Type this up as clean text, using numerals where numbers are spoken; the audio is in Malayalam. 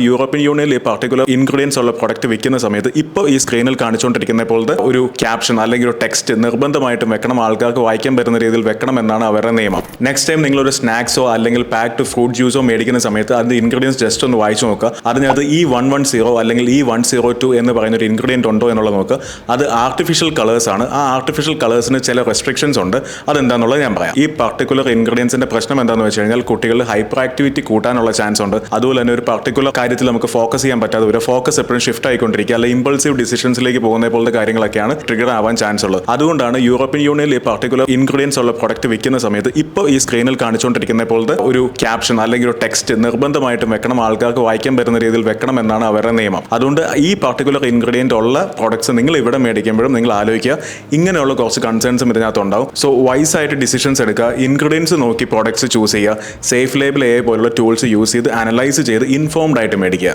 യൂറോപ്യൻ യൂണിയനിൽ ഈ പർട്ടിക്കുലർ ഇൻഗ്രീഡിയൻസ് ഉള്ള പ്രൊഡക്റ്റ് വിൽക്കുന്ന സമയത്ത് ഇപ്പോൾ ഈ സ്ക്രീനിൽ കാണിച്ചുകൊണ്ടിരിക്കുന്ന പോലത്തെ ഒരു ക്യാപ്ഷൻ അല്ലെങ്കിൽ ഒരു ടെക്സ്റ്റ് നിർബന്ധമായിട്ടും വെക്കണം, ആൾക്കാർക്ക് വായിക്കാൻ പറ്റുന്ന രീതിയിൽ വെക്കണം എന്നാണ് അവരുടെ നിയമം. നെക്സ്റ്റ് ടൈം നിങ്ങളൊരു സ്നാക്സോ അല്ലെങ്കിൽ പാക്ഡ് ഫ്രൂട്ട് ജ്യൂസോ മേടിക്കുന്ന സമയത്ത് അതിന്റെ ഇൻഗ്രീഡിയൻസ് ജസ്റ്റ് ഒന്ന് വായിച്ചു നോക്കുക. അതിനകത്ത് E110 അല്ലെങ്കിൽ E102 എന്ന് പറയുന്ന ഒരു ഇൻഗ്രീഡിയൻറ്റ് ഉണ്ടോ എന്നുള്ളത് നോക്കുക. അത് ആർട്ടിഫിഷ്യൽ കളേഴ്സ് ആണ്. ആ ആർട്ടിഫിഷ്യൽ കളേഴ്സിന് ചില റെസ്ട്രിക്ഷൻസ് ഉണ്ട്. അതെന്താണെന്നുള്ളത് ഞാൻ പറയാം. ഈ പർട്ടിക്കുലർ ഇൻഗ്രീഡിയൻസിന്റെ പ്രശ്നം എന്താണെന്ന് വെച്ച് കഴിഞ്ഞാൽ കുട്ടികൾ ഹൈപ്പർ ആക്ടിവിറ്റി കൂട്ടാനുള്ള ചാൻസ് ഉണ്ട്. അതുപോലെ തന്നെ ഒരു പർട്ടിക്കുലർ കാര്യത്തിൽ നമുക്ക് ഫോക്കസ് ചെയ്യാൻ പറ്റാതെ ഒരു ഫോക്കസ് എപ്പോഴും ഷിഫ്റ്റ് ആയിക്കൊണ്ടിരിക്കുക, അല്ലെങ്കിൽ ഇമ്പൾസീവ് ഡിസിഷൻസിലേക്ക് പോകുന്ന പോലത്തെ കാര്യങ്ങളൊക്കെയാണ് ട്രിഗർ ആവാൻ ചാൻസ് ഉള്ളത്. അതുകൊണ്ടാണ് യൂറോപ്യൻ യൂണിയനിൽ ഈ പർട്ടിക്കുലർ ഇൻഗ്രീഡിയൻസ് ഉള്ള പ്രൊഡക്റ്റ് വിൽക്കുന്ന സമയത്ത് ഇപ്പോൾ ഈ സ്ക്രീനിൽ കാണിച്ചുകൊണ്ടിരിക്കുന്ന പോലത്തെ ഒരു ക്യാപ്ഷൻ അല്ലെങ്കിൽ ഒരു ടെക്സ്റ്റ് നിർബന്ധമായിട്ടും വെക്കണം, ആൾക്കാർക്ക് വായിക്കാൻ പറ്റുന്ന രീതിയിൽ വെക്കണം എന്നാണ് അവരുടെ നിയമം. അതുകൊണ്ട് ഈ പർട്ടിക്കുലർ ഇൻഗ്രീഡിയൻറ്റ് ഉള്ള പ്രോഡക്ട്സ് നിങ്ങൾ ഇവിടെ മേടിക്കുമ്പോഴും നിങ്ങൾ ആലോചിക്കുക, ഇങ്ങനെയുള്ള കുറച്ച് കൺസേൺസും ഇതിനകത്ത് ഉണ്ടാവും. സോ വൈസ് ആയിട്ട് ഡിസിഷൻസ് എടുക്കുക, ഇൻഗ്രീഡിയൻസ് നോക്കി പ്രോഡക്ട്സ് ചൂസ് ചെയ്യുക, സേഫ് ലേബിൾ പോലുള്ള ടൂൾസ് യൂസ് ചെയ്ത് അനലൈസ് ചെയ്ത് ഇൻഫോംഡ് ആയിട്ട് മേടിക്കുക.